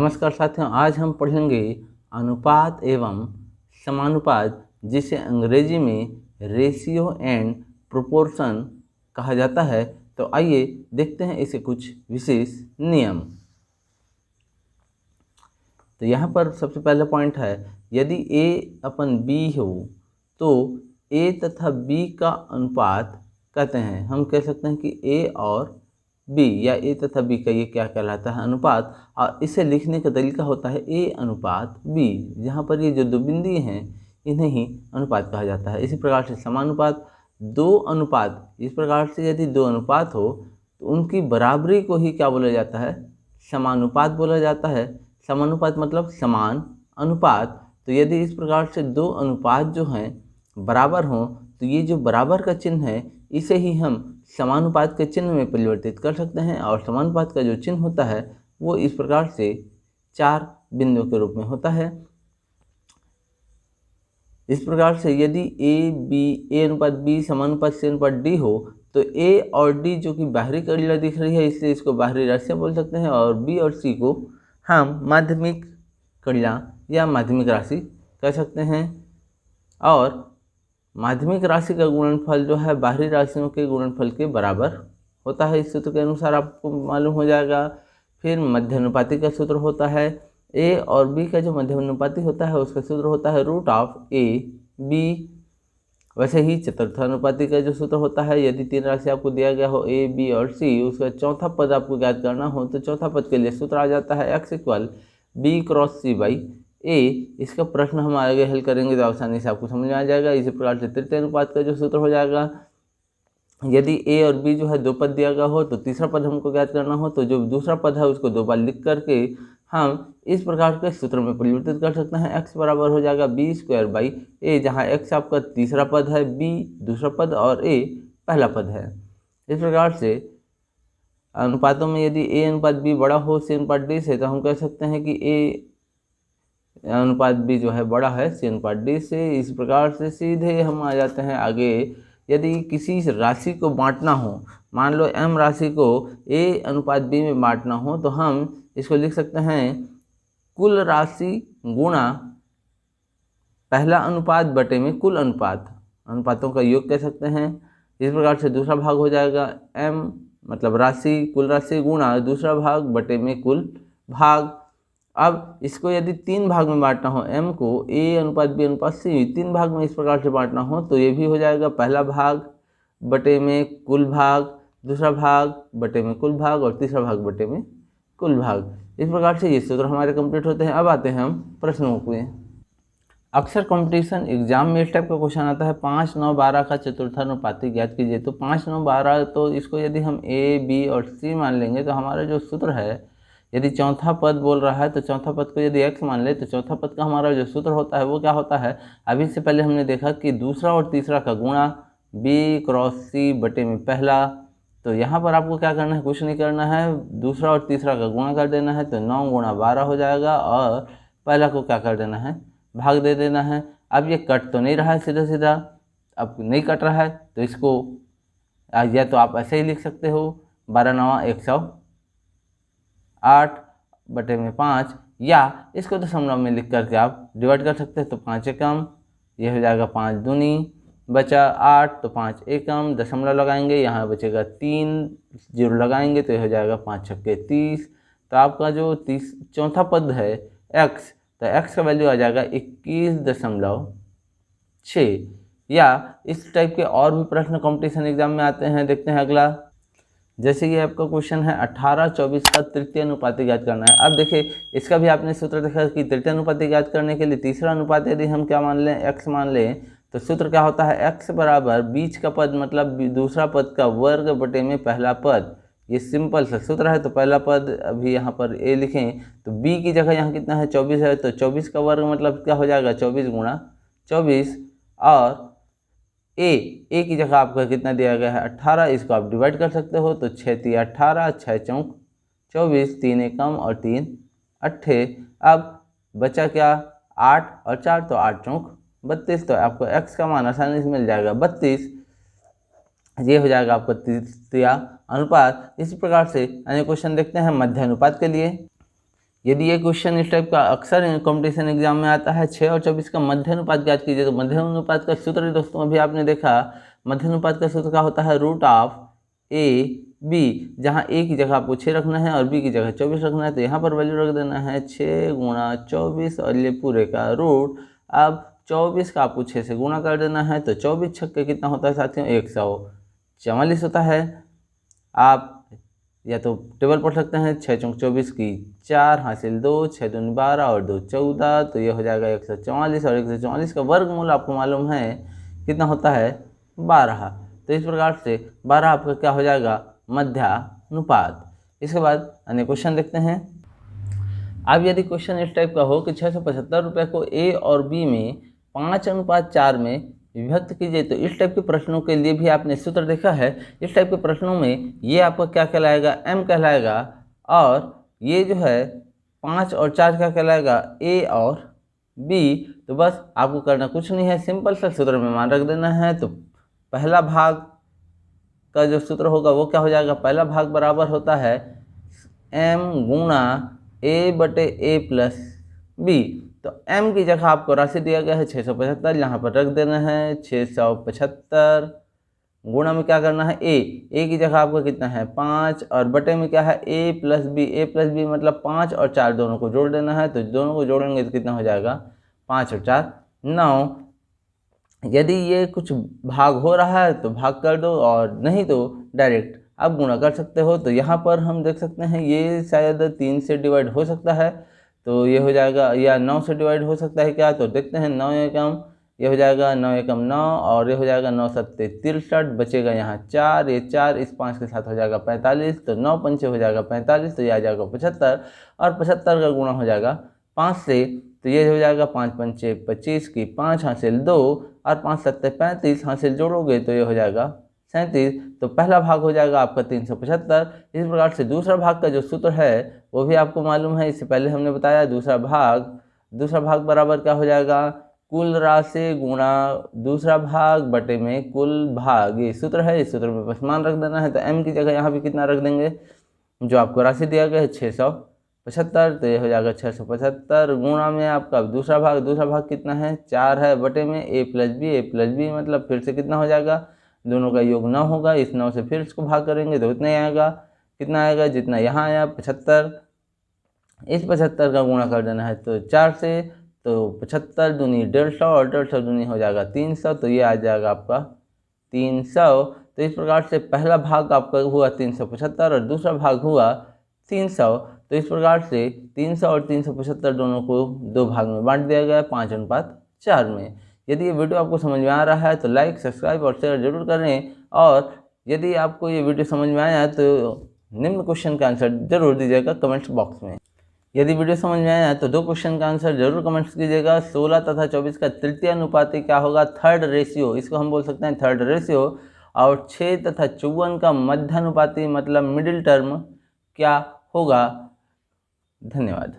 नमस्कार साथियों, आज हम पढ़ेंगे अनुपात एवं समानुपात, जिसे अंग्रेजी में रेशियो एंड प्रोपोर्शन कहा जाता है। तो आइए देखते हैं इसे कुछ विशेष नियम। तो यहाँ पर सबसे पहला पॉइंट है, यदि A/B हो तो A तथा B का अनुपात कहते हैं। हम कह सकते हैं कि A और B या A तथा B का ये क्या कहलाता है, अनुपात। और इसे लिखने का तरीका होता है A/B, जहाँ पर ये जो दो बिंदु हैं इन्हें ही अनुपात कहा जाता है। इसी प्रकार से समानुपात, दो अनुपात, इस प्रकार से यदि दो अनुपात हो तो उनकी बराबरी को ही क्या बोला जाता है, समानुपात बोला जाता है। समानुपात मतलब समान अनुपात। तो यदि इस प्रकार से दो अनुपात जो हैं बराबर हों तो ये जो बराबर का चिन्ह है इसे ही हम समानुपात के चिन्ह में परिवर्तित कर सकते हैं। और समानुपात का जो चिन्ह होता है वो इस प्रकार से चार बिंदुओं के रूप में होता है। इस प्रकार से यदि A/B समानुपात C/D हो तो A और D जो कि बाहरी कड़ियाँ दिख रही है इसलिए इसको बाहरी राशियाँ बोल सकते हैं, और B और C को हम माध्यमिक कड़ियाँ या माध्यमिक राशि कह सकते हैं। और माध्यमिक राशि का गुणनफल जो है बाहरी राशियों के गुणनफल के बराबर होता है। इस सूत्र के अनुसार आपको मालूम हो जाएगा। फिर मध्यानुपाती का सूत्र होता है, A और B का जो मध्यानुपाती होता है उसका सूत्र होता है √A/B। वैसे ही चतुर्थानुपाती का जो सूत्र होता है, यदि तीन राशि आपको दिया गया हो A, B और C, उसका चौथा पद आपको ज्ञात करना हो तो चौथा पद के लिए सूत्र आ जाता है x = B×C/A। इसका प्रश्न हम आगे हल करेंगे तो आसानी से आपको समझ में आ जाएगा। इसी प्रकार से तृतीय अनुपात का जो सूत्र हो जाएगा, यदि A और B जो है दो पद दिया गया हो तो तीसरा पद हमको ज्ञात करना हो तो जो दूसरा पद है उसको दो बार लिख करके हम इस प्रकार के सूत्र में परिवर्तित कर सकते हैं। x बराबर हो जाएगा B²/A, जहाँ x आपका तीसरा पद है, B दूसरा पद और A पहला पद है। इस प्रकार से अनुपातों में यदि A/B बड़ा हो C/D से तो हम कह सकते हैं कि A/B जो है बड़ा है C/D से। इस प्रकार से सीधे हम आ जाते हैं आगे। यदि किसी राशि को बांटना हो, मान लो m राशि को A/B में बांटना हो तो हम इसको लिख सकते हैं कुल राशि गुणा पहला अनुपात बटे में कुल अनुपात, अनुपातों का योग कह सकते हैं। इस प्रकार से दूसरा भाग हो जाएगा m मतलब राशि, कुल राशि गुणा दूसरा भाग बटे में कुल भाग। अब इसको यदि तीन भाग में बांटना हो, m को A/B/C तीन भाग में इस प्रकार से बांटना हो तो ये भी हो जाएगा पहला भाग बटे में कुल भाग, दूसरा भाग बटे में कुल भाग और तीसरा भाग बटे में कुल भाग। इस प्रकार से ये सूत्र हमारे कंप्लीट होते हैं। अब आते हैं हम प्रश्नों पे। अक्सर कंपटीशन एग्जाम में इस टाइप का क्वेश्चन आता है, 5, 9, 12 का चतुर्थानुपाती ज्ञात कीजिए। तो 5, 9, 12 तो इसको यदि हम A, B और C मान लेंगे तो हमारा जो सूत्र है, यदि चौथा पद बोल रहा है तो चौथा पद को यदि x मान ले तो चौथा पद का हमारा जो सूत्र होता है वो क्या होता है। अभी से पहले हमने देखा कि दूसरा और तीसरा का गुणा B×C बटे में पहला। तो यहाँ पर आपको क्या करना है, कुछ नहीं करना है, दूसरा और तीसरा का गुणा कर देना है तो 9 × 12 हो जाएगा और पहला को क्या कर देना है, भाग दे देना है। अब ये कट तो नहीं रहा है सीधा सीधा, अब नहीं कट रहा है तो इसको या तो आप ऐसे ही लिख सकते हो 12×9 108 बटे में 5, या इसको दशमलव में लिख करके आप डिवाइड कर सकते हैं। तो 5 एकम, ये हो जाएगा 5 दूनी बचा 8, तो 5 एकम, दशमलव लगाएंगे, यहाँ बचेगा 3, 0 लगाएंगे तो ये हो जाएगा 5 छक्के 30। तो आपका जो चौथा पद है x, तो x का वैल्यू आ जाएगा 21.6। या इस टाइप के और भी प्रश्न कंपटीशन एग्जाम में आते हैं। देखते हैं अगला, जैसे ये आपका क्वेश्चन है 18/24 का तृतीय अनुपाती ज्ञात करना है। अब देखिए इसका भी आपने सूत्र देखा कि तृतीय अनुपाती ज्ञात करने के लिए तीसरा अनुपात यदि हम क्या मान लें, x मान लें, तो सूत्र क्या होता है, x बराबर बीच का पद मतलब दूसरा पद का वर्ग बटे में पहला पद। ये सिंपल सा सूत्र है। तो पहला पद अभी यहाँ पर a लिखें तो b की जगह यहाँ कितना है, 24 है, तो 24 का वर्ग मतलब क्या हो जाएगा, 24 × 24। और a की जगह आपका कितना दिया गया है, 18, इसको आप डिवाइड कर सकते हो तो 6 × 3 = 18, 6 चौक 24, 3 एकम और 3 अट्ठे। अब बचा क्या, 8 और 4, तो 8 चौक 32। तो आपको x का मान आसानी से मिल जाएगा 32। ये हो जाएगा आपका तृतीय अनुपात। इसी प्रकार से अन्य क्वेश्चन देखते हैं मध्यानुपात के लिए। यदि ये क्वेश्चन इस टाइप का अक्सर कंपटीशन एग्जाम में आता है, 6 और 24 का मध्य अनुपात ज्ञात कीजिए, तो मध्य अनुपात का सूत्र दोस्तों अभी आपने देखा, मध्य अनुपात का सूत्र क्या होता है, रूट ऑफ ए बी, जहाँ ए की जगह आपको 6 रखना है और बी की जगह 24 रखना है, तो यहाँ पर वैल्यू रख देना है 6 गुणा 24 और ये पूरे का रूट। अब 24 का आपको 6 से गुणा कर देना है, तो 24 छक्के कितना होता है साथियों, 144 होता है। आप या तो टेबल पढ़ सकते हैं, 6 चौक 24 की 4 हासिल 2, 6 दूनी 12 और 2 14, तो ये हो जाएगा 144 और 144 का वर्गमूल आपको मालूम है कितना होता है, 12। तो इस प्रकार से 12 आपका क्या हो जाएगा, मध्यानुपात। इसके बाद अन्य क्वेश्चन देखते हैं। अब यदि क्वेश्चन इस टाइप का हो कि 675 रुपये को ए और बी में 5:4 में विभक्त कीजिए, तो इस टाइप के प्रश्नों के लिए भी आपने सूत्र देखा है। इस टाइप के प्रश्नों में ये आपका क्या कहलाएगा, m कहलाएगा, और ये जो है 5 और 4 क्या कहलाएगा, a और b। तो बस आपको करना कुछ नहीं है, सिंपल सा सूत्र में मान रख देना है। तो पहला भाग का जो सूत्र होगा वो क्या हो जाएगा, पहला भाग बराबर होता है m गुणा a बटे a प्लस b। तो m की जगह आपको राशि दिया गया है 675, यहाँ पर रख देना है 675, गुणा में क्या करना है a की जगह आपको कितना है 5, और बटे में क्या है a प्लस b मतलब 5 और 4 दोनों को जोड़ देना है। तो दोनों को जोड़ेंगे तो कितना हो जाएगा, 5 और 4 9। यदि ये कुछ भाग हो रहा है तो भाग कर दो, और नहीं तो डायरेक्ट आप गुणा कर सकते हो। तो यहाँ पर हम देख सकते हैं ये शायद 3 से डिवाइड हो सकता है, तो ये हो जाएगा, या 9 से डिवाइड हो सकता है क्या, तो देखते हैं 9 एकम, ये हो जाएगा 9 एकम 9, और ये हो जाएगा 9 सत्ते 63, बचेगा यहाँ 4, ये 4 इस 5 के साथ हो जाएगा 45, तो 9 पंचे हो जाएगा 45, तो ये आ जाएगा 75, और 75 का गुणा हो जाएगा 5 से, तो ये हो जाएगा 5 पंचे 25 की 5 हासिल 2 और 5 सत्ते 35 हासिल जोड़ोगे तो ये हो जाएगा 37। तो पहला भाग हो जाएगा आपका 375। इस प्रकार से दूसरा भाग का जो सूत्र है वो भी आपको मालूम है, इससे पहले हमने बताया। दूसरा भाग बराबर क्या हो जाएगा, कुल राशि गुणा दूसरा भाग बटे में कुल भाग, ये सूत्र है। इस सूत्र में बस मान रख देना है। तो m की जगह यहाँ भी कितना रख देंगे, जो आपको राशि दिया गया है 675, तो ये हो जाएगा 675 गुणा में आपका दूसरा भाग कितना है 4 है, बटे में a प्लस बी मतलब फिर से कितना हो जाएगा, दोनों का योग 9 होगा। इस 9 से फिर इसको भाग करेंगे तो इतना ही आएगा, कितना आएगा, जितना यहाँ आया 75। इस 75 का गुणा कर देना है तो 4 से, तो 75 दूनी 150 और 150 दूनी हो जाएगा 300, तो ये आ जाएगा आपका 300। तो इस प्रकार से पहला भाग आपका हुआ 375 और दूसरा भाग हुआ 300। तो इस प्रकार से 300 और 375 दोनों को दो भाग में बांट दिया गया है 5:4 में। यदि ये वीडियो आपको समझ में आ रहा है तो लाइक, सब्सक्राइब और शेयर जरूर करें, और यदि आपको ये वीडियो समझ में आया तो निम्न क्वेश्चन का आंसर जरूर दीजिएगा कमेंट्स बॉक्स में। यदि वीडियो समझ में आया तो 2 क्वेश्चन का आंसर जरूर कमेंट्स कीजिएगा। 16 तथा 24 का तृतीय अनुपाती क्या होगा, थर्ड रेशियो, इसको हम बोल सकते हैं थर्ड रेशियो। और 6 तथा 54 का मध्यानुपाती मतलब मिडिल टर्म क्या होगा। धन्यवाद।